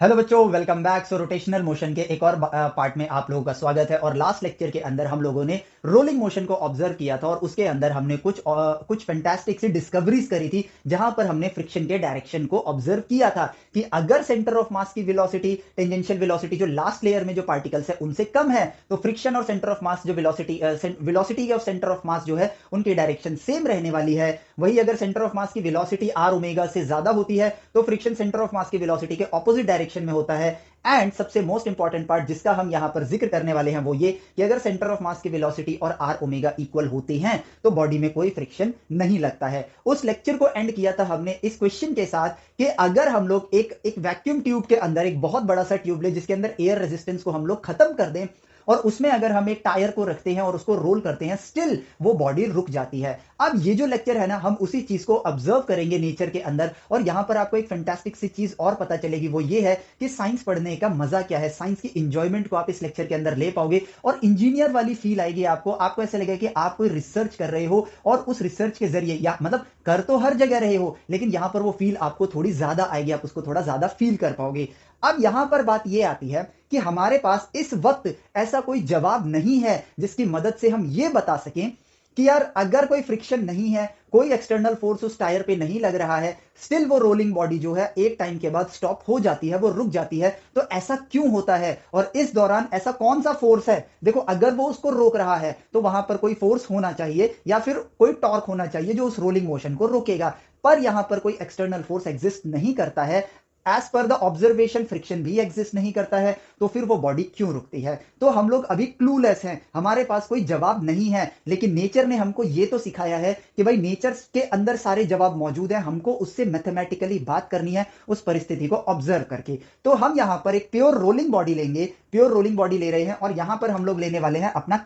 Hello बच्चों, welcome back. सो rotational motion के एक और पार्ट में आप लोगों का स्वागत है। और लास्ट लेक्चर के अंदर हम लोगों ने रोलिंग मोशन को ऑब्जर्व किया था और उसके अंदर हमने कुछ फैंटास्टिक सी डिस्कवरीज करी थी, जहां पर हमने फ्रिक्शन के डायरेक्शन को ऑब्जर्व किया था कि अगर सेंटर ऑफ मास की वेलोसिटी, टेंजेंशियल वेलोसिटी जो लास्ट लेयर में जो पार्टिकल्स है उनसे कम है, तो फ्रिक्शन और सेंटर ऑफ मास जो वेलोसिटी ऑफ सेंटर ऑफ मास जो है उनकी डायरेक्शन सेम रहने वाली है। वही अगर सेंटर ऑफ मास की वेलोसिटी आर ओमेगा से ज्यादा होती है तो फ्रिक्शन सेंटर ऑफ मास की वेलोसिटी के ऑपोजिट डायरेक्शन में होता है। एंड सबसे मोस्ट इंपॉर्टेंट पार्ट जिसका हम यहां पर जिक्र करने वाले हैं वो ये कि अगर सेंटर ऑफ मास की वेलोसिटी और आर ओमेगा इक्वल होती हैं तो बॉडी में कोई फ्रिक्शन नहीं लगता है। उस लेक्चर को एंड किया था हमने इस क्वेश्चन के साथ कि अगर हम लोग एक वैक्यूम ट्यूब के अंदर एक बहुत बड़ा सा ट्यूब ले जिसके अंदर एयर रेजिस्टेंस को हम लोग खत्म कर दें और उसमें अगर हम एक टायर को रखते हैं और उसको रोल करते हैं, स्टिल वो बॉडी रुक जाती है। अब ये जो लेक्चर है ना, हम उसी चीज को ऑब्जर्व करेंगे नेचर के अंदर। और यहां पर आपको एक फैंटास्टिक सी चीज और पता चलेगी, वो ये है कि साइंस पढ़ने का मजा क्या है, साइंस की इंजॉयमेंट को आप इस लेक्चर के अंदर ले पाओगे और इंजीनियर वाली फील आएगी आपको ऐसा लगेगा कि आप कोई रिसर्च कर रहे हो और उस रिसर्च के जरिए, या मतलब कर तो हर जगह रहे हो लेकिन यहां पर वो फील आपको थोड़ी ज्यादा आएगी, आप उसको थोड़ा ज्यादा फील कर पाओगे। अब यहां पर बात यह आती है कि हमारे पास इस वक्त ऐसा कोई जवाब नहीं है जिसकी मदद से हम यह बता सकें कि यार अगर कोई फ्रिक्शन नहीं है, कोई एक्सटर्नल फोर्स उस टायर पे नहीं लग रहा है, स्टिल वो रोलिंग बॉडी जो है एक टाइम के बाद स्टॉप हो जाती है, वो रुक जाती है। तो ऐसा क्यों होता है और इस दौरान ऐसा कौन सा फोर्स है? देखो, अगर वो उसको रोक रहा है तो वहां पर कोई फोर्स होना चाहिए या फिर कोई टॉर्क होना चाहिए जो उस रोलिंग मोशन को रोकेगा। पर यहां पर कोई एक्सटर्नल फोर्स एग्जिस्ट नहीं करता है। As per the observation friction भी एग्जिस्ट नहीं करता है, तो फिर वो बॉडी क्यों रुकती है? तो हम लोग अभी क्लूलेस हैं, हमारे पास कोई जवाब नहीं है। लेकिन नेचर ने हमको ये तो सिखाया है कि भाई नेचर के अंदर सारे जवाब मौजूद हैं, हमको उससे मैथमेटिकली बात करनी है उस परिस्थिति को ऑब्जर्व करके। तो हम यहां पर एक प्योर रोलिंग बॉडी लेंगे, प्योर रोलिंग बॉडी ले रहे हैं और यहां पर हम लोग लेने वाले हैं अपना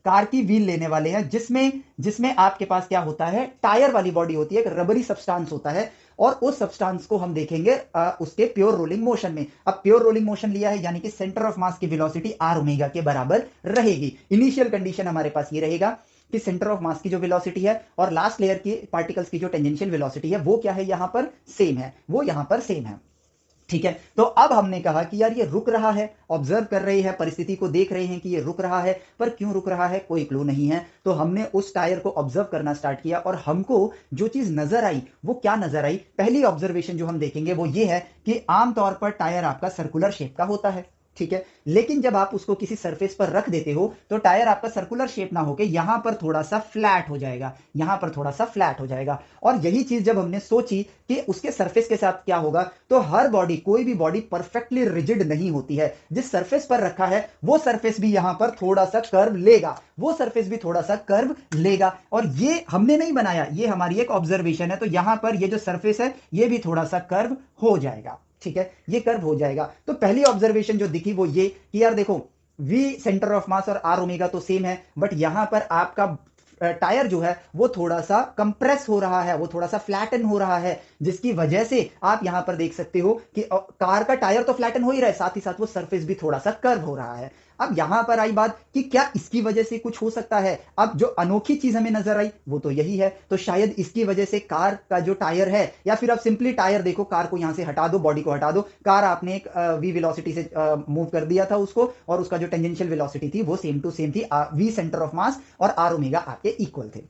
कार की व्हील लेने वाले हैं, जिसमें जिसमें आपके पास क्या होता है, टायर वाली बॉडी होती है, एक रबरी सब्सटेंस होता है। और उस सब्सटेंस को हम देखेंगे उसके प्योर रोलिंग मोशन में। अब प्योर रोलिंग मोशन लिया है यानी कि सेंटर ऑफ मास की वेलोसिटी आर ओमेगा के बराबर रहेगी। इनिशियल कंडीशन हमारे पास ये रहेगा कि सेंटर ऑफ मास की जो वेलोसिटी है और लास्ट लेयर की पार्टिकल्स की जो टेंजेंशियल वेलोसिटी है वो क्या है, यहां पर सेम है, वो यहां पर सेम है। ठीक है, तो अब हमने कहा कि यार ये रुक रहा है, ऑब्जर्व कर रहे हैं, परिस्थिति को देख रहे हैं कि ये रुक रहा है, पर क्यों रुक रहा है कोई क्लू नहीं है। तो हमने उस टायर को ऑब्जर्व करना स्टार्ट किया और हमको जो चीज नजर आई वो क्या नजर आई? पहली ऑब्जर्वेशन जो हम देखेंगे वो ये है कि आमतौर पर टायर आपका सर्कुलर शेप का होता है। ठीक है, लेकिन जब आप उसको किसी सरफेस पर रख देते हो तो टायर आपका सर्कुलर शेप ना होके यहां पर थोड़ा सा फ्लैट हो जाएगा, यहां पर थोड़ा सा फ्लैट हो जाएगा। और यही चीज जब हमने सोची कि उसके सरफेस के साथ क्या होगा, तो हर बॉडी, कोई भी बॉडी परफेक्टली रिजिड नहीं होती है। जिस सरफेस पर रखा है वो सरफेस भी यहां पर थोड़ा सा कर्व लेगा, वो सरफेस भी थोड़ा सा कर्व लेगा। और ये हमने नहीं बनाया, ये हमारी एक ऑब्जर्वेशन है। तो यहां पर ये जो सरफेस है ये भी थोड़ा सा कर्व हो जाएगा। ठीक है, ये कर्व हो जाएगा। तो पहली ऑब्जर्वेशन जो दिखी वो ये कि यार देखो, वी सेंटर ऑफ मास और आर ओमेगा तो सेम है, बट यहां पर आपका टायर जो है वो थोड़ा सा कंप्रेस हो रहा है, वो थोड़ा सा फ्लैटन हो रहा है, जिसकी वजह से आप यहां पर देख सकते हो कि कार का टायर तो फ्लैटन हो ही रहा है, साथ ही साथ वो सरफेस भी थोड़ा सा कर्व हो रहा है। अब यहां पर आई बात कि क्या इसकी वजह से कुछ हो सकता है? अब जो अनोखी चीज हमें नजर आई वो तो यही है, तो शायद इसकी वजह से कार का जो टायर है, या फिर आप सिंपली टायर देखो, कार को यहां से हटा दो, बॉडी को हटा दो, कार आपने एक वी वेलोसिटी से मूव कर दिया था उसको, और उसका जो टेंजेंशियल वेलोसिटी थी वो सेम टू सेम थी, वी सेंटर ऑफ मास और आर ओमेगा आपके इक्वल थे।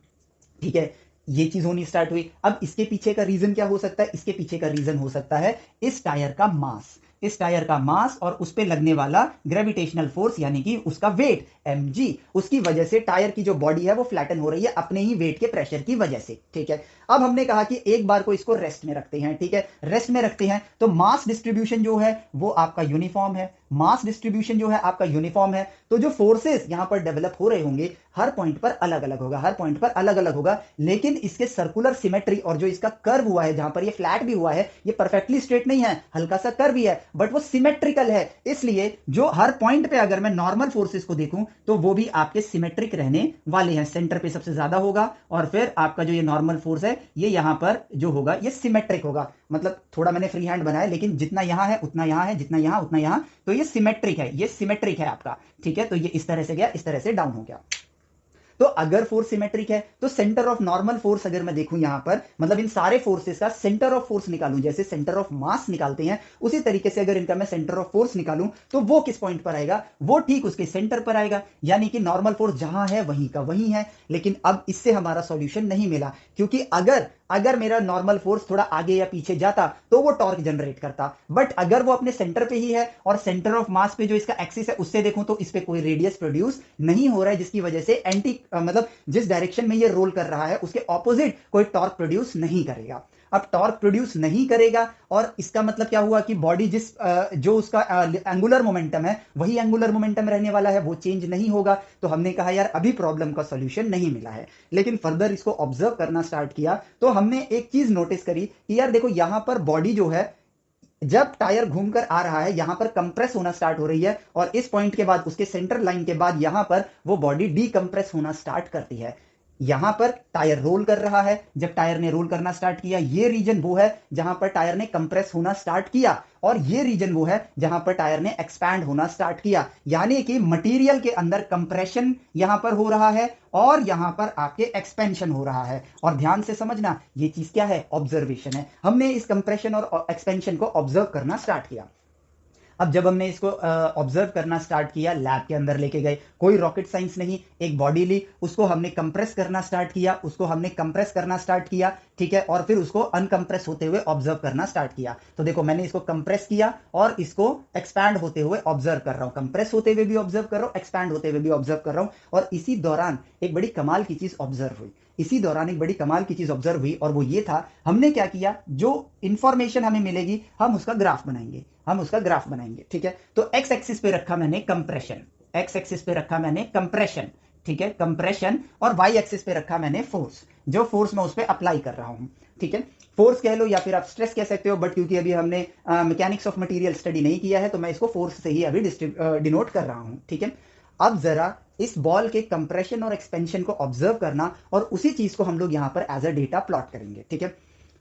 ठीक है, ये चीज होनी स्टार्ट हुई। अब इसके पीछे का रीजन क्या हो सकता है? इसके पीछे का रीजन हो सकता है इस टायर का मास, इस टायर का मास और उस पे लगने वाला ग्रेविटेशनल फोर्स यानी कि उसका वेट mg, उसकी वजह से टायर की जो बॉडी है वो फ्लैटन हो रही है अपने ही वेट के प्रेशर की वजह से। ठीक है, अब हमने कहा कि एक बार को इसको रेस्ट में रखते हैं। ठीक है, रेस्ट में रखते हैं तो मास डिस्ट्रीब्यूशन जो है वो आपका यूनिफॉर्म है, मास डिस्ट्रीब्यूशन जो है आपका यूनिफॉर्म है। तो जो फोर्सेस यहां पर डेवलप हो रहे होंगे हर पॉइंट पर अलग अलग होगा, हर पॉइंट पर अलग अलग होगा, लेकिन इसके सर्कुलर सिमेट्री और जो इसका कर्व हुआ है, जहां पर ये फ्लैट भी हुआ है, ये परफेक्टली स्ट्रेट नहीं है, हल्का सा कर्व भी है, बट वो सिमेट्रिकल है। इसलिए जो हर पॉइंट पे अगर मैं नॉर्मल फोर्सेस को देखूं तो वो भी आपके सिमेट्रिक रहने वाले हैं। सेंटर पे सबसे ज्यादा होगा और फिर आपका जो ये नॉर्मल फोर्स है ये यहां पर जो होगा ये सिमेट्रिक होगा। मतलब थोड़ा मैंने फ्री हैंड बनाया, लेकिन जितना यहां है उतना यहां है, जितना यहां उतना यहां, तो ये सिमेट्रिक है, ये सिमेट्रिक है आपका। ठीक है, तो ये इस तरह से गया, इस तरह से डाउन हो गया। तो अगर फोर्स सिमेट्रिक है तो सेंटर ऑफ नॉर्मल फोर्स अगर मैं देखूं यहां पर, मतलब इन सारे फोर्सेस का सेंटर ऑफ फोर्स निकालूं, जैसे सेंटर ऑफ मास निकालते हैं उसी तरीके से अगर इनका मैं सेंटर ऑफ फोर्स निकालूं तो वो किस पॉइंट पर आएगा, वो ठीक उसके सेंटर पर आएगा, यानी कि नॉर्मल फोर्स जहां है वहीं का वहीं है। लेकिन अब इससे हमारा सॉल्यूशन नहीं मिला, क्योंकि अगर अगर मेरा नॉर्मल फोर्स थोड़ा आगे या पीछे जाता तो वो टॉर्क जनरेट करता, बट अगर वो अपने सेंटर पे ही है और सेंटर ऑफ मास पे जो इसका एक्सिस है उससे देखूं तो इस पे कोई रेडियस प्रोड्यूस नहीं हो रहा है, जिसकी वजह से एंटी मतलब जिस डायरेक्शन में ये रोल कर रहा है उसके ऑपोजिट कोई टॉर्क प्रोड्यूस नहीं करेगा। अब टॉर्क प्रोड्यूस नहीं करेगा और इसका मतलब क्या हुआ कि बॉडी जिस जो उसका एंगुलर मोमेंटम है वही एंगुलर मोमेंटम रहने वाला है, वो चेंज नहीं होगा। तो हमने कहा यार अभी प्रॉब्लम का सॉल्यूशन नहीं मिला है, लेकिन फर्दर इसको ऑब्जर्व करना स्टार्ट किया तो हमने एक चीज नोटिस करी कि यार देखो यहां पर बॉडी जो है जब टायर घूमकर आ रहा है यहां पर कंप्रेस होना स्टार्ट हो रही है और इस पॉइंट के बाद उसके सेंटर लाइन के बाद यहां पर वो बॉडी डीकंप्रेस होना स्टार्ट करती है। यहां पर टायर रोल कर रहा है, जब टायर ने रोल करना स्टार्ट किया ये रीजन वो है जहां पर टायर ने कंप्रेस होना स्टार्ट किया और ये रीजन वो है जहां पर टायर ने एक्सपैंड होना स्टार्ट किया, यानी कि मटेरियल के अंदर कंप्रेशन यहां पर हो रहा है और यहां पर आपके एक्सपेंशन हो रहा है। और ध्यान से समझना ये चीज क्या है, ऑब्जर्वेशन है। हमने इस कंप्रेशन और एक्सपेंशन को ऑब्जर्व करना स्टार्ट किया। अब जब हमने इसको ऑब्जर्व करना स्टार्ट किया, लैब के अंदर लेके गए, कोई रॉकेट साइंस नहीं, एक बॉडी ली, उसको हमने कंप्रेस करना स्टार्ट किया, उसको हमने कंप्रेस करना स्टार्ट किया, ठीक है, और फिर उसको अनकंप्रेस होते हुए ऑब्जर्व करना स्टार्ट किया। तो देखो मैंने इसको कंप्रेस किया और इसको एक्सपैंड होते हुए ऑब्जर्व कर रहा हूं, कंप्रेस होते हुए भी ऑब्जर्व कर रहा हूं, एक्सपैंड होते हुए भी ऑब्जर्व कर रहा हूं। और इसी दौरान एक बड़ी कमाल की चीज ऑब्जर्व हुई, इसी दौरान एक बड़ी कमाल की चीज ऑब्जर्व हुई और वो ये था, हमने क्या किया, जो इंफॉर्मेशन हमें मिलेगी हम उसका ग्राफ बनाएंगे, हम उसका ग्राफ बनाएंगे, ठीक है। तो एक्स एक्सिस पे रखा मैंने कंप्रेशन, एक्स एक्सिस पे रखा मैंने कंप्रेशन, ठीक है, कंप्रेशन, और वाई एक्सिस पे रखा मैंने फोर्स, जो फोर्स मैं उस पर अप्लाई कर रहा हूं, ठीक है। फोर्स कह लो या फिर आप स्ट्रेस कह सकते हो, बट क्योंकि अभी हमने मैकेनिक्स ऑफ मटेरियल स्टडी नहीं किया है तो मैं इसको फोर्स से ही अभी डिनोट कर रहा हूं, ठीक है। अब जरा इस बॉल के कंप्रेशन और एक्सपेंशन को ऑब्जर्व करना और उसी चीज को हम लोग यहां पर एज अ डेटा प्लॉट करेंगे, ठीक है।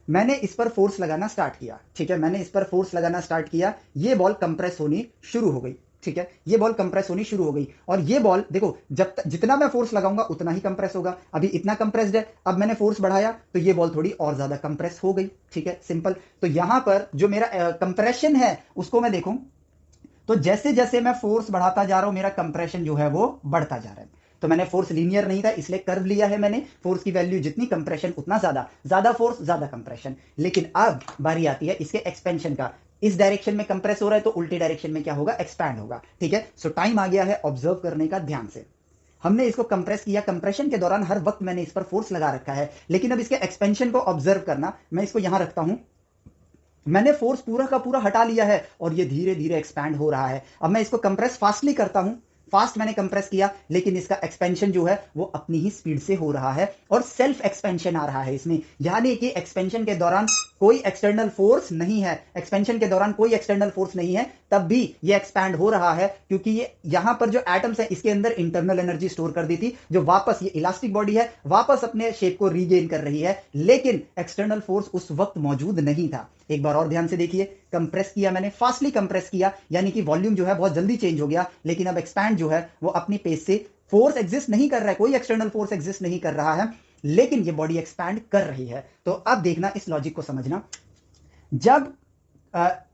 मैंने इस पर फोर्स लगाना स्टार्ट किया, ठीक है, मैंने इस पर फोर्स लगाना स्टार्ट किया, ये बॉल कंप्रेस होनी शुरू हो गई, ठीक है, ये बॉल कंप्रेस होनी शुरू हो गई और ये बॉल देखो जितना मैं फोर्स लगाऊंगा उतना ही कंप्रेस होगा। अभी इतना कंप्रेस्ड है, अब मैंने फोर्स बढ़ाया तो ये बॉल थोड़ी और ज्यादा कंप्रेस हो गई, ठीक है, सिंपल। तो यहां पर जो मेरा कंप्रेशन है उसको मैं देखूं तो जैसे जैसे मैं फोर्स बढ़ाता जा रहा हूं मेरा कंप्रेशन जो है वो बढ़ता जा रहा है। तो मैंने फोर्स लीनियर नहीं था इसलिए कर्व लिया है मैंने, फोर्स की वैल्यू जितनी कंप्रेशन उतना ज्यादा, ज्यादा फोर्स ज्यादा कंप्रेशन। लेकिन अब बारी आती है इसके एक्सपेंशन का, इस डायरेक्शन में कंप्रेस हो रहा है तो उल्टी डायरेक्शन में क्या होगा, एक्सपैंड होगा, ठीक है। सो टाइम आ गया है ऑब्जर्व करने का ध्यान से। हमने इसको कंप्रेस किया, कंप्रेशन के दौरान हर वक्त मैंने इस पर फोर्स लगा रखा है, लेकिन अब इसके एक्सपेंशन को ऑब्जर्व करना, मैं इसको यहां रखता हूं, मैंने फोर्स पूरा का पूरा हटा लिया है और ये धीरे धीरे एक्सपैंड हो रहा है। अब मैं इसको कंप्रेस फास्टली करता हूं, फास्ट मैंने कंप्रेस किया, लेकिन इसका एक्सपेंशन जो है वो अपनी ही स्पीड से हो रहा है और सेल्फ एक्सपेंशन आ रहा है इसमें, यानी कि एक्सपेंशन के दौरान कोई एक्सटर्नल फोर्स नहीं है, एक्सपेंशन के दौरान कोई एक्सटर्नल फोर्स नहीं है, तब भी ये एक्सपैंड हो रहा है क्योंकि ये यहां पर जो एटम्स है इसके अंदर इंटरनल एनर्जी स्टोर कर दी थी, जो वापस ये इलास्टिक बॉडी है वापस अपने शेप को रीगेन कर रही है, लेकिन एक्सटर्नल फोर्स उस वक्त मौजूद नहीं था। एक बार और ध्यान से देखिए, कंप्रेस किया मैंने, फास्टली कंप्रेस किया, यानी कि वॉल्यूम जो है बहुत जल्दी चेंज हो गया, लेकिन अब एक्सपैंड जो है वो अपनी पेस से, फोर्स एग्जिस्ट नहीं कर रहा है, कोई एक्सटर्नल फोर्स एग्जिस्ट नहीं कर रहा है, लेकिन ये बॉडी एक्सपैंड कर रही है। तो अब देखना, इस लॉजिक को समझना, जब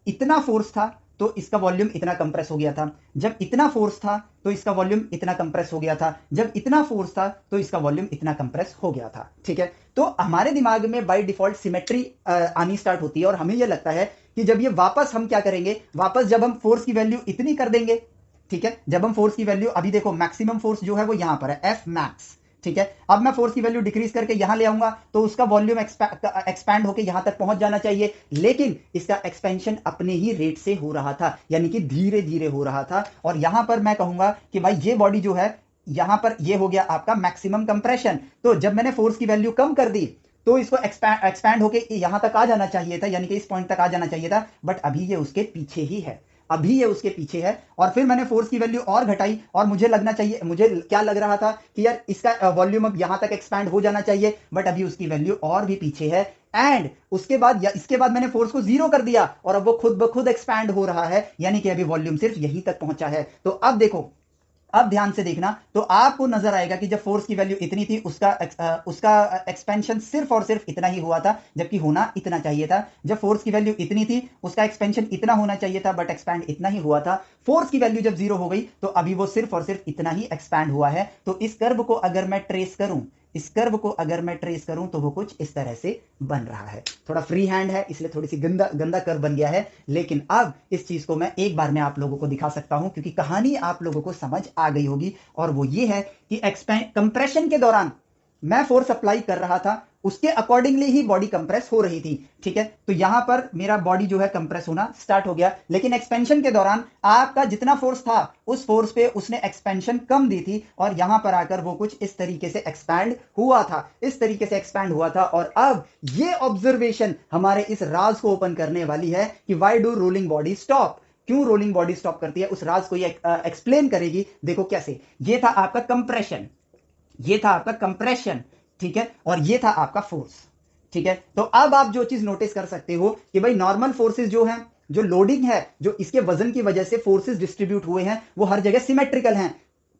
इतना फोर्स था तो इसका वॉल्यूम इतना कंप्रेस हो गया था, जब इतना फोर्स था तो इसका वॉल्यूम इतना कंप्रेस हो गया था, जब इतना फोर्स था तो इसका वॉल्यूम इतना कंप्रेस हो गया था, ठीक है। तो हमारे दिमाग में बाय डिफॉल्ट सिमेट्री आनी स्टार्ट होती है और हमें यह लगता है कि जब ये वापस हम क्या करेंगे, वापस जब हम फोर्स की वैल्यू इतनी कर देंगे, ठीक है, जब हम फोर्स की वैल्यू, अभी देखो मैक्सिमम फोर्स जो है वो यहां पर है एफ मैक्स, ठीक है, अब मैं फोर्स की वैल्यू डिक्रीज करके यहां ले आऊंगा तो उसका वॉल्यूम एक्सपैंड होकर यहां तक पहुंच जाना चाहिए, लेकिन इसका एक्सपेंशन अपने ही रेट से हो रहा था, यानी कि धीरे धीरे हो रहा था। और यहां पर मैं कहूंगा कि भाई ये बॉडी जो है यहां पर ये हो गया आपका मैक्सिमम कंप्रेशन, तो जब मैंने फोर्स की वैल्यू कम कर दी तो इसको एक्सपैंड होके यहां तक आ जाना चाहिए था, यानी कि इस पॉइंट तक आ जाना चाहिए था, बट अभी ये उसके पीछे ही है, अभी ये उसके पीछे है। और फिर मैंने फोर्स की वैल्यू और घटाई और मुझे लगना चाहिए, मुझे क्या लग रहा था कि यार इसका वॉल्यूम अब यहां तक एक्सपैंड हो जाना चाहिए, बट अभी उसकी वैल्यू और भी पीछे है। एंड उसके बाद या इसके बाद मैंने फोर्स को जीरो कर दिया और अब वो खुद ब खुद एक्सपैंड हो रहा है, यानी कि अभी वॉल्यूम सिर्फ यहीं तक पहुंचा है। तो अब देखो अब ध्यान से देखना तो आपको नजर आएगा कि जब फोर्स की वैल्यू इतनी थी उसका एक्सपेंशन सिर्फ और सिर्फ इतना ही हुआ था, जबकि होना इतना चाहिए था। जब फोर्स की वैल्यू इतनी थी उसका एक्सपेंशन इतना होना चाहिए था, बट एक्सपैंड इतना ही हुआ था। फोर्स की वैल्यू जब जीरो हो गई तो अभी वो सिर्फ और सिर्फ इतना ही एक्सपैंड हुआ है। तो इस कर्व को अगर मैं ट्रेस करूं, इस कर्व को अगर मैं ट्रेस करूं तो वो कुछ इस तरह से बन रहा है। थोड़ा फ्री हैंड है इसलिए थोड़ी सी गंदा गंदा कर्व बन गया है, लेकिन अब इस चीज को मैं एक बार में आप लोगों को दिखा सकता हूं, क्योंकि कहानी आप लोगों को समझ आ गई होगी। और वो ये है कि कंप्रेशन के दौरान मैं फोर्स अप्लाई कर रहा था, उसके अकॉर्डिंगली ही बॉडी कंप्रेस हो रही थी। ठीक है, तो यहां पर मेरा बॉडी जो है कंप्रेस होना स्टार्ट हो गया, लेकिन एक्सपेंशन के दौरान आपका जितना फोर्स था उस फोर्स पे उसने एक्सपेंशन कम दी थी, और यहां पर आकर वो कुछ इस तरीके से एक्सपैंड हुआ था, इस तरीके से एक्सपैंड हुआ था। और अब ये ऑब्जर्वेशन हमारे इस राज को ओपन करने वाली है कि why do rolling body stop, क्यों रोलिंग बॉडी स्टॉप करती है, उस राज को ये एक्सप्लेन करेगी। देखो कैसे, ये था आपका कंप्रेशन, ये था आपका कंप्रेशन, ठीक है, और ये था आपका फोर्स। ठीक है, तो अब आप जो चीज नोटिस कर सकते हो कि भाई नॉर्मल फोर्सेस जो हैं, जो लोडिंग है, जो इसके वजन की वजह से फोर्सेस डिस्ट्रीब्यूट हुए हैं, वो हर जगह सिमेट्रिकल हैं।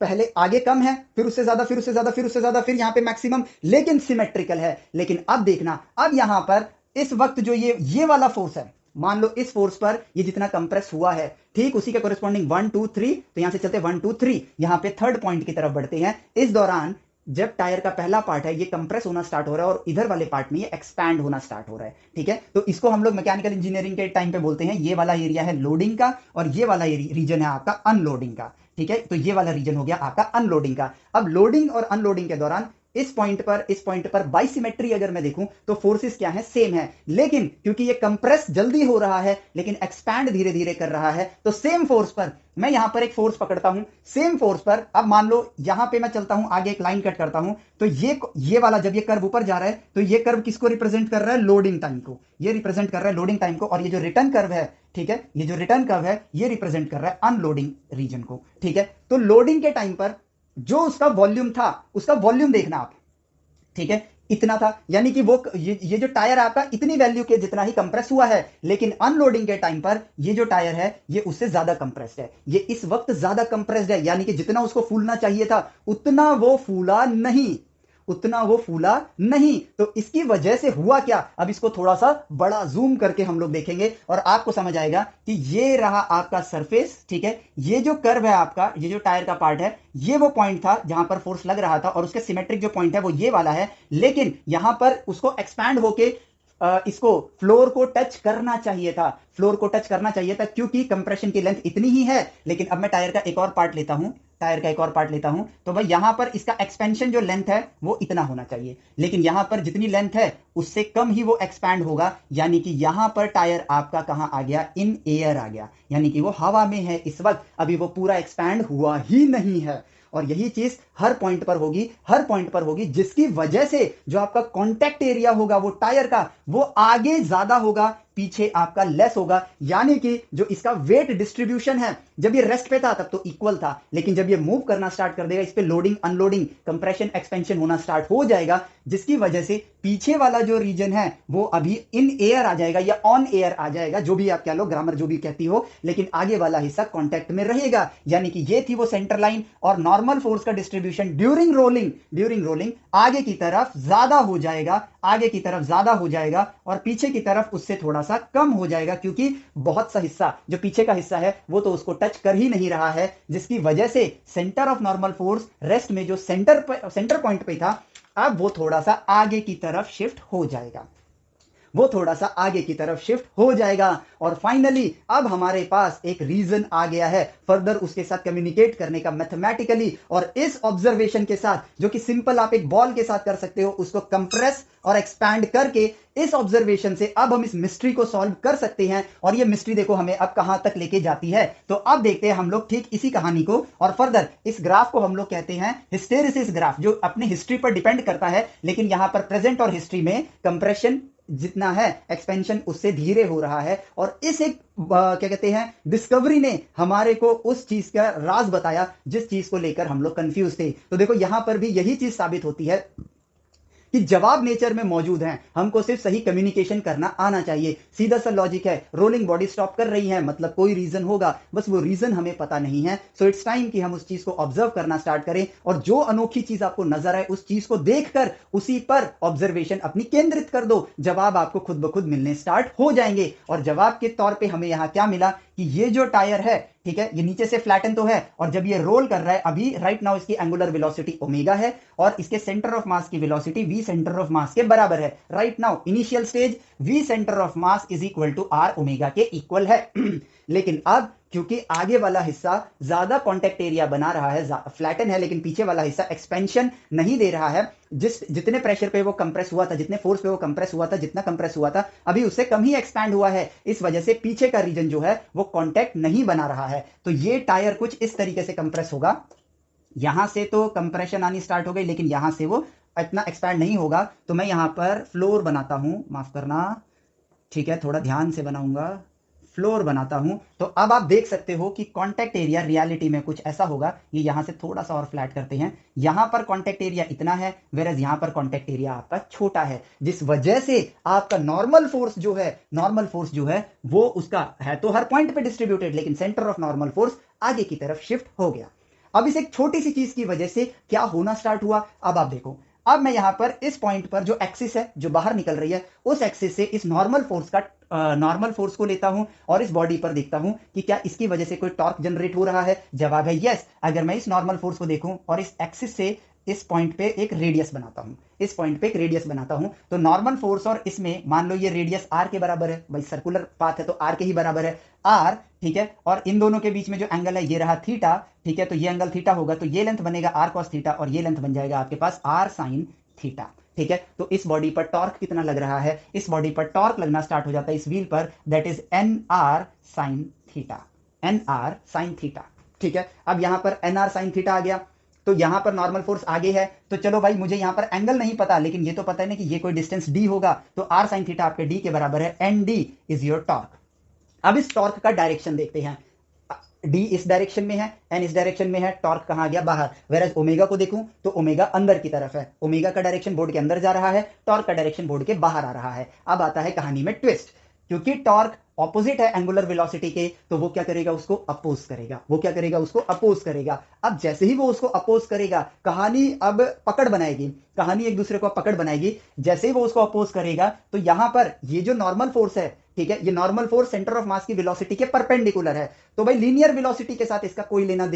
पहले आगे कम है, फिर उससे ज्यादा, फिर उससे ज्यादा, फिर उससे ज्यादा, फिर यहां पे मैक्सिमम, लेकिन सिमेट्रिकल है। लेकिन अब देखना, अब यहां पर इस वक्त जो ये वाला फोर्स है, मान लो इस फोर्स पर ये जितना कंप्रेस हुआ है, ठीक उसी के कोरिस्पॉन्डिंग 1 2 3, तो यहां से चलते 1 2 3, यहां पे थर्ड पॉइंट की तरफ बढ़ते हैं। इस दौरान जब टायर का पहला पार्ट है ये कंप्रेस होना स्टार्ट हो रहा है, और इधर वाले पार्ट में ये एक्सपैंड होना स्टार्ट हो रहा है। ठीक है, तो इसको हम लोग मैकेनिकल इंजीनियरिंग के टाइम पे बोलते हैं, ये वाला एरिया है लोडिंग का और ये वाला रीजन है आपका अनलोडिंग का। ठीक है, तो ये वाला रीजन हो गया आपका अनलोडिंग का। अब लोडिंग और अनलोडिंग के दौरान इस पॉइंट पर बाइसिमेट्री अगर मैं देखूं तो फोर्सेस क्या है, सेम है, लेकिन क्योंकि ये कंप्रेस जल्दी हो रहा है लेकिन एक्सपैंड धीरे धीरे कर रहा है, तो सेम फोर्स पर मैं यहां पर एक फोर्स पकड़ता हूं, सेम फोर्स पर अब मान लो यहां पे मैं चलता हूं, आगे एक लाइन कट करता हूं, तो ये वाला जब ये कर्व ऊपर जा रहा है तो ये कर्व किसको रिप्रेजेंट कर रहा है, लोडिंग टाइम को, ये रिप्रेजेंट कर रहा है लोडिंग टाइम को। और ये जो रिटर्न कर्व है, ठीक है, ये जो रिटर्न कर्व है ये रिप्रेजेंट कर रहा है अनलोडिंग रीजन को। ठीक है, तो लोडिंग के टाइम पर जो उसका वॉल्यूम था, उसका वॉल्यूम देखना आप, ठीक है, इतना था, यानी कि वो ये जो टायर आपका इतनी वैल्यू के जितना ही कंप्रेस हुआ है, लेकिन अनलोडिंग के टाइम पर ये जो टायर है ये उससे ज्यादा कंप्रेस्ड है, ये इस वक्त ज्यादा कंप्रेस्ड है, यानी कि जितना उसको फूलना चाहिए था उतना वो फूला नहीं, उतना वो फूला नहीं। तो इसकी वजह से हुआ क्या, अब इसको थोड़ा सा बड़ा जूम करके हम लोग देखेंगे और आपको समझ आएगा कि ये रहा आपका सरफेस। ठीक है, ये जो कर्व है आपका, ये जो टायर का पार्ट है, ये वो पॉइंट था जहां पर फोर्स लग रहा था, और उसके सिमेट्रिक जो पॉइंट है वो ये वाला है, लेकिन यहां पर उसको एक्सपैंड होके इसको फ्लोर को टच करना चाहिए था, फ्लोर को टच करना चाहिए था, क्योंकि कंप्रेशन की लेंथ इतनी ही है। लेकिन अब मैं टायर का एक और पार्ट लेता हूं, टायर का एक और पार्ट लेता हूं, तो भाई यहां पर इसका एक्सपेंशन जो लेंथ है वो इतना होना चाहिए, लेकिन यहां पर जितनी लेंथ है उससे कम ही वो एक्सपैंड होगा, यानी कि यहां पर टायर आपका कहां आ गया, इन एयर आ गया, यानी कि वो हवा में है इस वक्त, अभी वो पूरा एक्सपैंड हुआ ही नहीं है। और यही चीज हर पॉइंट पर होगी, हर पॉइंट पर होगी, जिसकी वजह से जो आपका कांटेक्ट एरिया होगा वो टायर का, वो आगे ज्यादा होगा, पीछे आपका लेस होगा, यानी कि जो इसका वेट डिस्ट्रीब्यूशन है, जब ये रेस्ट पे था तब तो इक्वल था, लेकिन जब ये मूव करना स्टार्ट कर देगा, इस पे लोडिंग अनलोडिंग कंप्रेशन एक्सपेंशन होना स्टार्ट हो जाएगा, जिसकी वजह से पीछे वाला जो रीजन है वो अभी इन एयर आ जाएगा या ऑन एयर आ जाएगा, जो भी आप कह लो, ग्रामर जो भी कहती हो, लेकिन आगे वाला हिस्सा कांटेक्ट में रहेगा। यानी कि ये थी वो सेंटर लाइन, और नॉर्मल फोर्स का डिस्ट्रीब्यूशन ड्यूरिंग रोलिंग आगे की तरफ ज्यादा हो जाएगा, आगे की तरफ ज्यादा हो जाएगा, और पीछे की तरफ उससे थोड़ा सा कम हो जाएगा, क्योंकि बहुत सा हिस्सा जो पीछे का हिस्सा है वो तो उसको टच कर ही नहीं रहा है, जिसकी वजह से centre of normal force rest में जो सेंटर पॉइंट पे था, अब वो थोड़ा सा आगे की तरफ शिफ्ट हो जाएगा, वो थोड़ा सा आगे की तरफ शिफ्ट हो जाएगा। और फाइनली अब हमारे पास एक रीजन आ गया है फर्दर उसके साथ कम्युनिकेट करने का मैथमेटिकली, और इस ऑब्जर्वेशन के साथ जो कि सिंपल आप एक बॉल के साथ कर सकते हो, उसको कंप्रेस और एक्सपैंड करके इस ऑब्जर्वेशन से अब हम इस मिस्ट्री को सॉल्व कर सकते हैं। और ये मिस्ट्री देखो हमें अब कहां तक लेके जाती है, तो अब देखते हैं हम लोग ठीक इसी कहानी को, और फर्दर इस ग्राफ को हम लोग कहते हैं हिस्टेरिसिस ग्राफ, जो अपने हिस्ट्री पर डिपेंड करता है, लेकिन यहां पर प्रेजेंट और हिस्ट्री में कंप्रेशन जितना है एक्सपेंशन उससे धीरे हो रहा है। और इस एक क्या कहते हैं डिस्कवरी ने हमारे को उस चीज का राज बताया जिस चीज को लेकर हम लोग कंफ्यूज थे। तो देखो यहां पर भी यही चीज साबित होती है कि जवाब नेचर में मौजूद हैं, हमको सिर्फ सही कम्युनिकेशन करना आना चाहिए। सीधा सा लॉजिक है, रोलिंग बॉडी स्टॉप कर रही है मतलब कोई रीजन होगा, बस वो रीजन हमें पता नहीं है। सो इट्स टाइम कि हम उस चीज को ऑब्जर्व करना स्टार्ट करें और जो अनोखी चीज आपको नजर आए उस चीज को देखकर उसी पर ऑब्जर्वेशन अपनी केंद्रित कर दो, जवाब आपको खुद ब खुद मिलने स्टार्ट हो जाएंगे। और जवाब के तौर पे हमें यहां क्या मिला कि ये जो टायर है, ठीक है, ये नीचे से फ्लैटन तो है और जब ये रोल कर रहा है अभी राइट नाउ इसकी एंगुलर वेलोसिटी ओमेगा है और इसके सेंटर ऑफ मास की velocity v centre of mass के बराबर है। Right now initial stage v centre of mass is equal to r omega के इक्वल है। लेकिन अब क्योंकि आगे वाला हिस्सा ज्यादा कॉन्टेक्ट एरिया बना रहा है, फ्लैटन है, लेकिन पीछे वाला हिस्सा एक्सपेंशन नहीं दे रहा है, जितने प्रेशर पे वो कंप्रेस हुआ था, जितने फोर्स पे वो कंप्रेस हुआ था, जितना कंप्रेस हुआ था अभी उससे कम ही एक्सपैंड हुआ है। इस वजह से पीछे का रीजन जो है वो कॉन्टेक्ट नहीं बना रहा है। तो ये टायर कुछ इस तरीके से कंप्रेस होगा, यहां से तो कंप्रेशन आनी स्टार्ट हो गई लेकिन यहां से वो इतना एक्सपैंड नहीं होगा। तो मैं यहां पर फ्लोर बनाता हूं, माफ करना, ठीक है, थोड़ा ध्यान से बनाऊंगा, फ्लोर बनाता हूं। तो अब आप देख सकते हो कि कांटेक्ट एरिया रियलिटी में कुछ ऐसा होगा। ये यहां से थोड़ा सा और फ्लैट करते हैं, यहां पर कांटेक्ट एरिया इतना है वेरएज यहां पर कांटेक्ट एरिया आपका छोटा है, जिस वजह से आपका नॉर्मल फोर्स जो है वो उसका है तो हर पॉइंट पे डिस्ट्रीब्यूटेड, लेकिन सेंटर ऑफ नॉर्मल फोर्स आगे की तरफ शिफ्ट हो गया। अब इस एक छोटी सी चीज की वजह से क्या होना स्टार्ट हुआ, अब आप देखो। अब मैं यहां पर इस पॉइंट पर जो एक्सिस है जो बाहर निकल रही है उस एक्सिस से इस नॉर्मल फोर्स को लेता हूं और इस बॉडी पर देखता हूं कि क्या इसकी वजह से कोई टॉर्क जनरेट हो रहा है। जवाब है यस। अगर मैं इस नॉर्मल फोर्स को देखूं और इस एक्सिस से इस पॉइंट पे एक रेडियस बनाता हूं, तो नॉर्मल फोर्स और इसमें मान लो ये रेडियस r के बराबर है, भाई सर्कुलर पाथ है तो r के ही बराबर है r, ठीक है, और इन दोनों के बीच में जो एंगल है ये रहा थीटा, ठीक है, तो ये एंगल थीटा होगा, तो ये लेंथ बनेगा r cos थीटा और ये लेंथ बन जाएगा आपके पास r sin थीटा। ठीक है, तो इस बॉडी पर टॉर्क कितना लग रहा है, इस बॉडी पर टॉर्क लगना स्टार्ट हो जाता है इस व्हील पर, that is nr sin theta, nr sin theta. ठीक है, अब यहां पर nr sin थीटा आ गया, तो यहां पर नॉर्मल फोर्स आगे है, तो चलो भाई मुझे यहां पर एंगल नहीं पता लेकिन ये तो पता है ना कि ये कोई डिस्टेंस d होगा, तो r sin थीटा आपके d के बराबर है, nd इज योर टॉर्क। अब इस टॉर्क का डायरेक्शन देखते हैं, d इस डायरेक्शन में है, n इस डायरेक्शन में है, टॉर्क कहां गया, बाहर। वेरएज ओमेगा को देखूं तो ओमेगा अंदर की तरफ है, ओमेगा का डायरेक्शन बोर्ड के अंदर जा रहा है, टॉर्क का डायरेक्शन बोर्ड के बाहर आ रहा है। अब आता है कहानी में ट्विस्ट, क्योंकि टॉर्क ऑपोजिट है एंगुलर वेलोसिटी के, तो वो क्या करेगा, उसको अपोज करेगा। अब जैसे ही वो उसको अपोज करेगा, कहानी अब पकड़ बनाएगी, कहानी एक दूसरे को पकड़ बनाएगी। जैसे ही वो उसको अपोज करेगा तो यहां पर ये जो नॉर्मल फोर्स है, ठीक है, ये normal force centre of mass की वेलोसिटी के परपेंडिकुलर है, तो भाई लीनियर वेलोसिटी के साथ इसका कोई लेना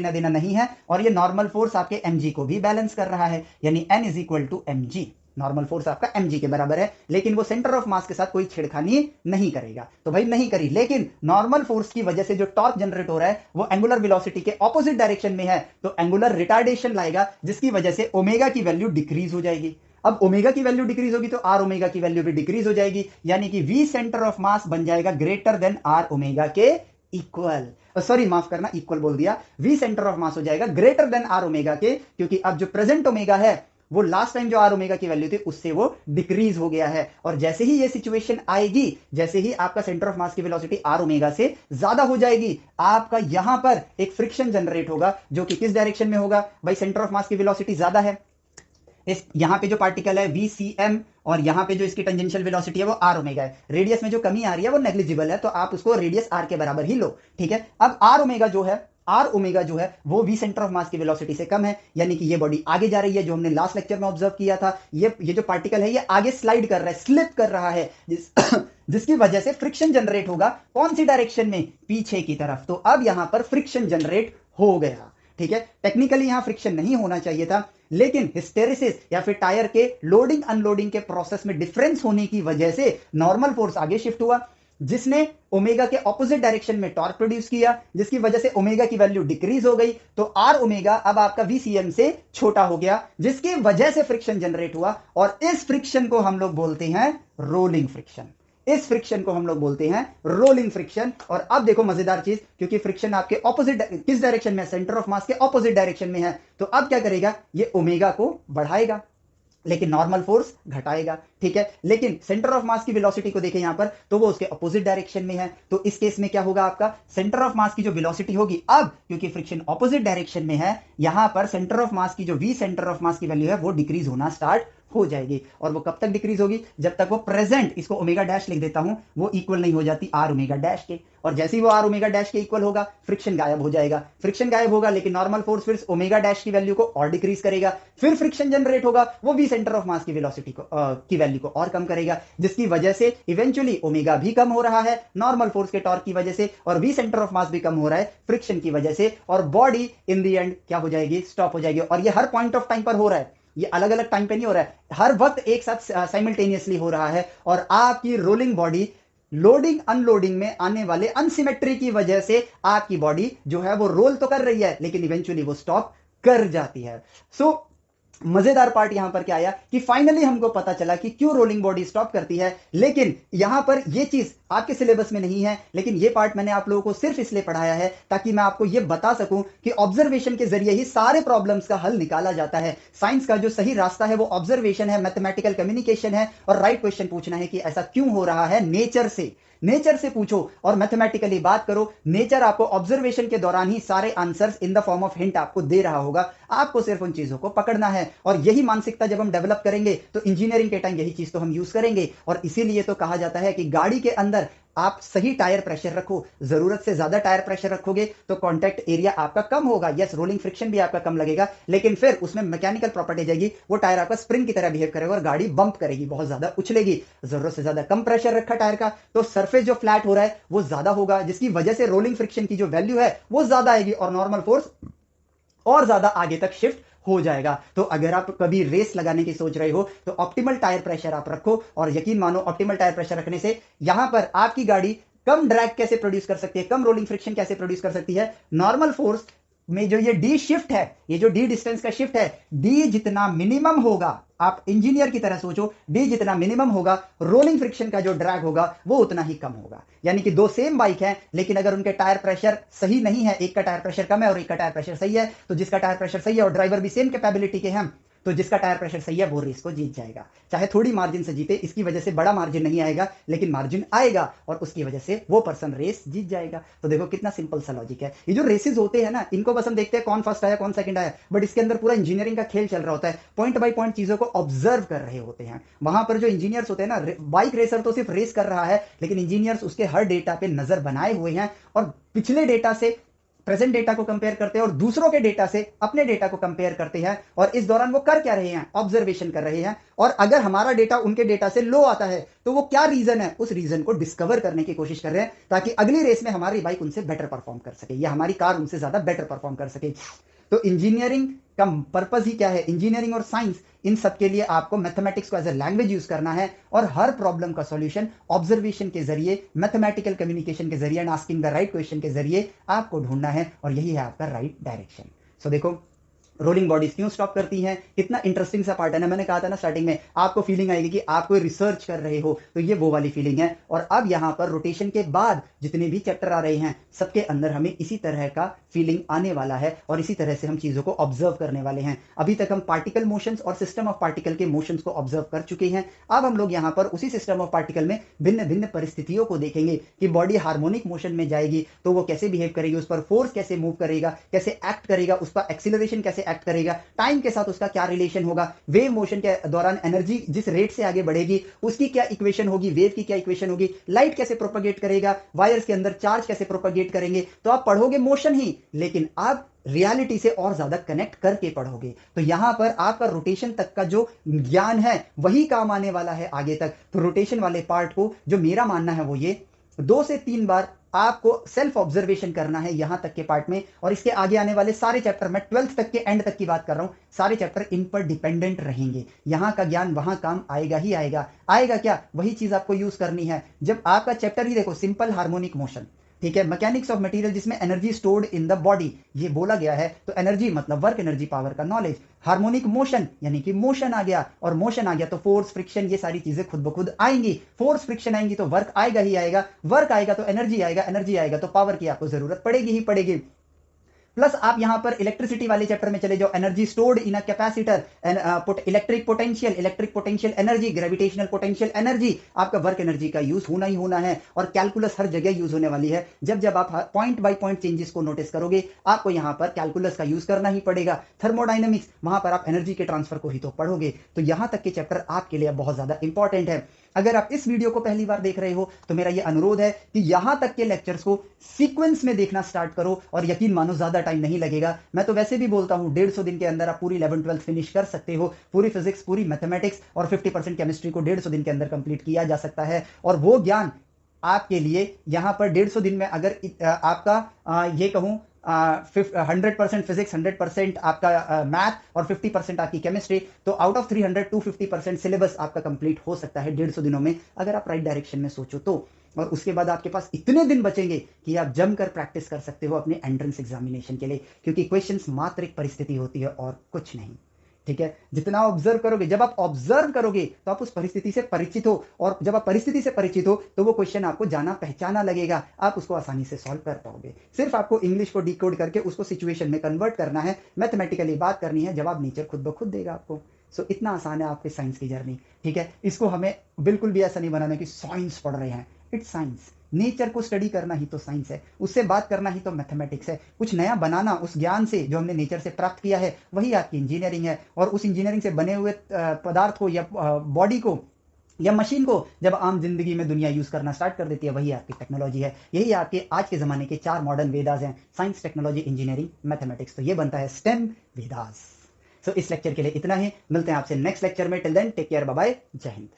देना नहीं है, और ये नॉर्मल फोर्स आपके mg को भी बैलेंस कर रहा है, यानी n is equal to mg, normal force आपका mg के बराबर है, लेकिन वो सेंटर ऑफ मास के साथ कोई छेड़खानी नहीं करेगा, तो भाई नहीं करी। लेकिन नॉर्मल फोर्स की वजह से जो टॉर्क जनरेट हो रहा है वो एंगुलर वेलोसिटी के ऑपोजिट डायरेक्शन में है, तो एंगुलर रिटार्डेशन लाएगा, जिसकी वजह से ओमेगा की वैल्यू डिक्रीज हो जाएगी। अब ओमेगा की वैल्यू डिक्रीज होगी तो आर ओमेगा की वैल्यू भी डिक्रीज हो जाएगी, यानी कि वी सेंटर ऑफ मास बन जाएगा ग्रेटर देन आर ओमेगा के इक्वल, सॉरी माफ करना, इक्वल बोल दिया, वी सेंटर ऑफ मास हो जाएगा ग्रेटर देन आर ओमेगा के, क्योंकि अब जो प्रेजेंट ओमेगा है वो लास्ट टाइम जो आर ओमेगा की वैल्यू थी उससे वो डिक्रीज हो गया है। और जैसे ही ये सिचुएशन आएगी, जैसे ही आपका सेंटर ऑफ मास की वेलोसिटी आर ओमेगा से ज्यादा हो जाएगी, आपका यहां पर एक फ्रिक्शन जनरेट होगा, जो कि किस डायरेक्शन में होगा, भाई सेंटर ऑफ मास की वेलोसिटी ज्यादा है, इस यहां पे जो पार्टिकल है VCM और यहां पे जो इसकी टेंजेंशियल वेलोसिटी है वो r ओमेगा है, रेडियस में जो कमी आ रही है वो नेग्लिजिबल है, तो आप उसको रेडियस r के बराबर ही लो। ठीक है, अब r ओमेगा जो है वो v सेंटर ऑफ मास की वेलोसिटी से कम है, यानी कि ये बॉडी आगे जा रही है, जो हमने लास्ट लेक्चर में ऑब्जर्व किया था, ये जो पार्टिकल है ये आगे स्लाइड कर रहा है, स्लिप कर रहा है, जिसकी वजह से फ्रिक्शन जनरेट होगा, कौन सी डायरेक्शन में, पीछे की तरफ। तो अब यहां पर फ्रिक्शन जनरेट हो गया। ठीक है, टेक्निकली यहां फ्रिक्शन नहीं होना चाहिए था, लेकिन हिस्टेरिसिस या फिर टायर के लोडिंग अनलोडिंग के प्रोसेस में डिफरेंस होने की वजह से नॉर्मल फोर्स आगे शिफ्ट हुआ, जिसने ओमेगा के ऑपोजिट डायरेक्शन में टॉर्क प्रोड्यूस किया, जिसकी वजह से ओमेगा की वैल्यू डिक्रीज हो गई, तो आर ओमेगा अब आपका VCM से छोटा हो गया, जिसकी वजह से फ्रिक्शन जनरेट हुआ, और इस फ्रिक्शन को हम लोग बोलते हैं रोलिंग फ्रिक्शन। और अब देखो मजेदार चीज, क्योंकि फ्रिक्शन आपके ऑपोजिट किस डायरेक्शन में है, सेंटर ऑफ मास के ऑपोजिट डायरेक्शन में है, तो अब क्या करेगा, ये ओमेगा को बढ़ाएगा, लेकिन नॉर्मल फोर्स घटाएगा। ठीक है, लेकिन सेंटर ऑफ मास की वेलोसिटी को देखें यहां पर, तो वो उसके अपोजिट डायरेक्शन में है। तो इस केस में क्या होगा, आपका सेंटर ऑफ मास की जो वेलोसिटी होगी, अब क्योंकि फ्रिक्शन अपोजिट डायरेक्शन में है, यहां पर सेंटर ऑफ मास की जो वी सेंटर ऑफ मास की वैल्यू है वो डिक्रीज होना स्टार्ट हो जाएगी। और वो कब तक डिक्रीज होगी, जब तक वो प्रेजेंट, इसको ओमेगा डैश लिख देता हूं, वो इक्वल नहीं हो जाती आर ओमेगा डैश के। और जैसे ही वो आर ओमेगा डैश के इक्वल होगा, फ्रिक्शन गायब हो जाएगा। फ्रिक्शन गायब होगा, लेकिन नॉर्मल फोर्स फिर ओमेगा डैश की वैल्यू को और डिक्रीज करेगा। फिर फ्रिक्शन जनरेट होगा, वो वी सेंटर ऑफ मास की वेलोसिटी को की वैल्यू को और कम करेगा, जिसकी वजह से इवेंचुअली ओमेगा भी कम हो रहा है नॉर्मल फोर्स के टॉर्क की वजह से, और वी सेंटर ऑफ मास भी कम हो रहा है फ्रिक्शन की वजह से, और बॉडी इन दी एंड क्या हो जाएगी, स्टॉप हो जाएगी। और ये हर पॉइंट ऑफ टाइम पर हो रहा है, ये अलग अलग टाइम पे नहीं हो रहा है, हर वक्त एक साथ साइमल्टेनियसली हो रहा है। और आपकी रोलिंग बॉडी लोडिंग अनलोडिंग में आने वाले अनसिमेट्री की वजह से आपकी बॉडी जो है वो रोल तो कर रही है, लेकिन इवेंचुअली वो स्टॉप कर जाती है। सो मजेदार पार्ट यहां पर क्या आया कि फाइनली हमको पता चला कि क्यों रोलिंग बॉडी स्टॉप करती है। लेकिन यहां पर यह चीज आपके सिलेबस में नहीं है, लेकिन यह पार्ट मैंने आप लोगों को सिर्फ इसलिए पढ़ाया है ताकि मैं आपको यह बता सकूं कि ऑब्जर्वेशन के जरिए ही सारे प्रॉब्लम्स का हल निकाला जाता है। साइंस का जो सही रास्ता है वो ऑब्जर्वेशन है, मैथमेटिकल कम्युनिकेशन है, और राइट क्वेश्चन पूछना है कि ऐसा क्यों हो रहा है। नेचर से पूछो और मैथमेटिकली बात करो। नेचर आपको ऑब्जर्वेशन के दौरान ही सारे answers in the form of hint आपको दे रहा होगा, आपको सिर्फ उन चीजों को पकड़ना है। और यही मानसिकता जब हम डेवलप करेंगे तो इंजीनियरिंग के टाइम यही चीज तो हम यूज करेंगे। और इसीलिए तो कहा जाता है कि गाड़ी के अंदर आप सही टायर प्रेशर रखो। जरूरत से ज्यादा टायर प्रेशर रखोगे तो कांटेक्ट एरिया आपका कम होगा, यस रोलिंग फ्रिक्शन भी आपका कम लगेगा, लेकिन फिर उसमें मैकेनिकल प्रॉपर्टी जाएगी, वो टायर आपका स्प्रिंग की तरह बिहेव करेगा और गाड़ी बंप करेगी, बहुत ज्यादा उछलेगी। जरूरत से ज्यादा कम प्रेशर रखा टायर का तो सरफेस जो फ्लैट हो रहा है वो ज्यादा होगा, जिसकी वजह से रोलिंग फ्रिक्शन की जो वैल्यू है वो ज्यादा आएगी और नॉर्मल फोर्स और ज्यादा आगे तक शिफ्ट हो जाएगा। तो अगर आप कभी रेस लगाने की सोच रहे हो तो ऑप्टिमल टायर प्रेशर आप रखो, और यकीन मानो ऑप्टिमल टायर प्रेशर रखने से यहां पर आपकी गाड़ी कम ड्रैग कैसे प्रोड्यूस कर सकती है, कम रोलिंग फ्रिक्शन कैसे प्रोड्यूस कर सकती है। नॉर्मल फोर्स में जो ये डी शिफ्ट है, ये जो डी डिस्टेंस का शिफ्ट है, डी जितना मिनिमम होगा, आप इंजीनियर की तरह सोचो, डी जितना मिनिमम होगा, रोलिंग फ्रिक्शन का जो ड्रैग होगा वो उतना ही कम होगा। यानी कि दो सेम बाइक है, लेकिन अगर उनके टायर प्रेशर सही नहीं है, एक का टायर प्रेशर कम है और एक का टायर प्रेशर सही है, तो जिसका टायर प्रेशर सही है और ड्राइवर भी सेम कैपेबिलिटी के हैं, तो जिसका टायर प्रेशर सही है वो रेस को जीत जाएगा। चाहे थोड़ी मार्जिन से जीते, इसकी वजह से बड़ा मार्जिन नहीं आएगा, लेकिन मार्जिन आएगा और उसकी वजह से वो पर्सन रेस जीत जाएगा। तो देखो कितना सिंपल सा लॉजिक है। ये जो रेसेस होते हैं ना, इनको बस हम देखते हैं कौन फर्स्ट आया कौन सेकंड आया, बट इसके अंदर पूरा इंजीनियरिंग का खेल चल रहा होता है। पॉइंट बाय पॉइंट चीजों को ऑब्जर्व कर रहे होते हैं। वहां पर जो इंजीनियर्स होते हैं ना, बाइक रेसर तो सिर्फ रेस कर रहा है, लेकिन इंजीनियर्स उसके हर डेटा पे नजर बनाए हुए हैं और पिछले डेटा से प्रेजेंट डेटा को कंपेयर करते हैं और दूसरों के डेटा से अपने डेटा को कंपेयर करते हैं। और इस दौरान वो कर क्या रहे हैं, ऑब्जर्वेशन कर रहे हैं। और अगर हमारा डेटा उनके डेटा से लो आता है तो वो क्या रीजन है, उस रीजन को डिस्कवर करने की कोशिश कर रहे हैं, ताकि अगली रेस में हमारी बाइक उनसे बेटर परफॉर्म कर सके या हमारी कार उनसे ज्यादा बेटर परफॉर्म कर सके। तो इंजीनियरिंग का पर्पस ही क्या है, इंजीनियरिंग और साइंस, इन सब के लिए आपको मैथमेटिक्स को एज ए लैंग्वेज यूज करना है और हर प्रॉब्लम का सॉल्यूशन ऑब्जर्वेशन के जरिए, मैथमेटिकल कम्युनिकेशन के जरिए and asking the right question के जरिए आपको ढूंढना है, और यही है आपका राइट डायरेक्शन। सो देखो रोलिंग बॉडीज क्यों स्टॉप करती हैं, कितना इंटरेस्टिंग सा पार्ट है ना। मैंने कहा था ना स्टार्टिंग में, आपको फीलिंग आएगी कि आप कोई रिसर्च कर रहे हो, तो ये वो वाली फीलिंग है। और अब यहां पर रोटेशन के बाद जितने भी चैप्टर आ रहे हैं सबके अंदर हमें इसी तरह का फीलिंग आने वाला है और इसी तरह से हम चीजों को ऑब्जर्व करने वाले हैं। अभी तक हम पार्टिकल मोशंस और सिस्टम ऑफ पार्टिकल के मोशंस को ऑब्जर्व कर चुके हैं। अब हम लोग यहां पर उसी सिस्टम ऑफ पार्टिकल में भिन्न भिन्न परिस्थितियों को देखेंगे कि बॉडी हार्मोनिक मोशन में जाएगी तो वो कैसे बिहेव करेगी, उस पर फोर्स कैसे मूव करेगा, कैसे एक्ट करेगा, उस पर एक्सीलरेशन कैसे एक्ट करेगा, टाइम के साथ उसका क्या रिलेशन होगा, वेव मोशन के दौरान एनर्जी जिस रेट से आगे बढ़ेगी उसकी क्या इक्वेशन होगी, वेव की क्या इक्वेशन होगी, लाइट कैसे प्रोपेगेट करेगा, वायर्स के अंदर चार्ज कैसे प्रोपेगेट करेंगे। तो आप पढ़ोगे मोशन ही, लेकिन आप रियलिटी से और ज्यादा कनेक्ट करके पढ़ोगे। तो यहां पर आपका रोटेशन तक का जो ज्ञान है वही काम आने वाला है आगे तक। तो रोटेशन वाले पार्ट को जो मेरा मानना है वो ये 2 से 3 बार आपको सेल्फ ऑब्जर्वेशन करना है यहां तक के पार्ट में, और इसके आगे आने वाले सारे चैप्टर, मैं 12th तक के एंड तक की बात कर रहा हूं, सारे चैप्टर इन पर डिपेंडेंट रहेंगे। यहां का ज्ञान वहां काम आएगा ही आएगा। आएगा क्या, वही चीज आपको यूज करनी है। जब आपका चैप्टर ही देखो सिंपल हार्मोनिक मोशन, ठीक है, मैकेनिक्स ऑफ मटेरियल, जिसमें energy stored in the body ये बोला गया है, तो एनर्जी मतलब वर्क, एनर्जी पावर का नॉलेज, हार्मोनिक मोशन यानी कि मोशन आ गया, और मोशन आ गया तो फोर्स फ्रिक्शन ये सारी चीजें खुद ब खुद आएंगी। फोर्स फ्रिक्शन आएंगी तो वर्क आएगा ही आएगा, वर्क आएगा तो एनर्जी आएगा, एनर्जी आएगा तो पावर की आपको जरूरत पड़ेगी ही पड़ेगी। प्लस आप यहां पर इलेक्ट्रिसिटी वाले चैप्टर में चले जाओ, energy stored in a capacitor, electric potential energy, gravitational potential energy, आपका वर्क एनर्जी का यूज होना ही होना है और कैलकुलस हर जगह यूज होने वाली है। जब जब आप पॉइंट बाय पॉइंट चेंजेस को नोटिस करोगे आपको यहां पर कैलकुलस का यूज करना ही पड़ेगा। थर्मोडाइनमिक्स, वहां पर आप एनर्जी के ट्रांसफर को ही तो पढ़ोगे। तो यहां तक के चैप्टर आपके लिए बहुत ज्यादा इंपॉर्टेंट है। अगर आप इस वीडियो को पहली बार देख रहे हो तो मेरा यह अनुरोध है कि यहां तक के लेक्चर्स को सीक्वेंस में देखना स्टार्ट करो और यकीन मानो ज्यादा टाइम नहीं लगेगा। मैं तो वैसे भी बोलता हूं 150 दिन के अंदर आप पूरी 11th-12th फिनिश कर सकते हो, पूरी फिजिक्स, पूरी मैथमेटिक्स और 50% केमिस्ट्री को 150 दिन के अंदर कंप्लीट किया जा सकता है। और वो ज्ञान आपके लिए यहां पर 150 दिन में अगर आपका ये कहूं 100% फिजिक्स, 100% आपका मैथ और 50% आपकी केमिस्ट्री, तो आउट ऑफ 300 250% सिलेबस आपका कंप्लीट हो सकता है 150 दिनों में, अगर आप राइट डायरेक्शन में सोचो तो। और उसके बाद आपके पास इतने दिन बचेंगे कि आप जमकर प्रैक्टिस कर सकते हो अपने एंट्रेंस एग्जामिनेशन के लिए, क्योंकि क्वेश्चंस मात्र एक परिस्थिति होती है और कुछ नहीं। ठीक है, जितना ऑब्जर्व करोगे, जब आप ऑब्जर्व करोगे तो आप उस परिस्थिति से परिचित हो, और जब आप परिस्थिति से परिचित हो तो वो क्वेश्चन आपको जाना पहचाना लगेगा, आप उसको आसानी से सॉल्व कर पाओगे। सिर्फ आपको इंग्लिश को डिकोड करके उसको सिचुएशन में कन्वर्ट करना है, मैथमेटिकली बात करनी है, जवाब नेचर खुद ब खुद देगा आपको। सो इतना आसान है आपके साइंस की जर्नी। ठीक है, इसको हमें बिल्कुल भी ऐसा नहीं बनाना कि साइंस पढ़ रहे हैं, इट्स साइंस। नेचर को स्टडी करना ही तो साइंस है, उससे बात करना ही तो मैथमेटिक्स है। कुछ नया बनाना उस ज्ञान से जो हमने नेचर से प्राप्त किया है, वही आपकी इंजीनियरिंग है। और उस इंजीनियरिंग से बने हुए पदार्थ को या बॉडी को या मशीन को जब आम जिंदगी में दुनिया यूज करना स्टार्ट कर देती है, वही आपकी टेक्नोलॉजी है। यही आपके आज के जमाने के 4 मॉडर्न वेदास हैं, साइंस, टेक्नोलॉजी, इंजीनियरिंग, मैथमेटिक्स। तो ये बनता है स्टेम वेदास। सो इस लेक्चर के लिए इतना ही, मिलते हैं आपसे नेक्स्ट लेक्चर में। Till then take care, bye bye, Jai Hind.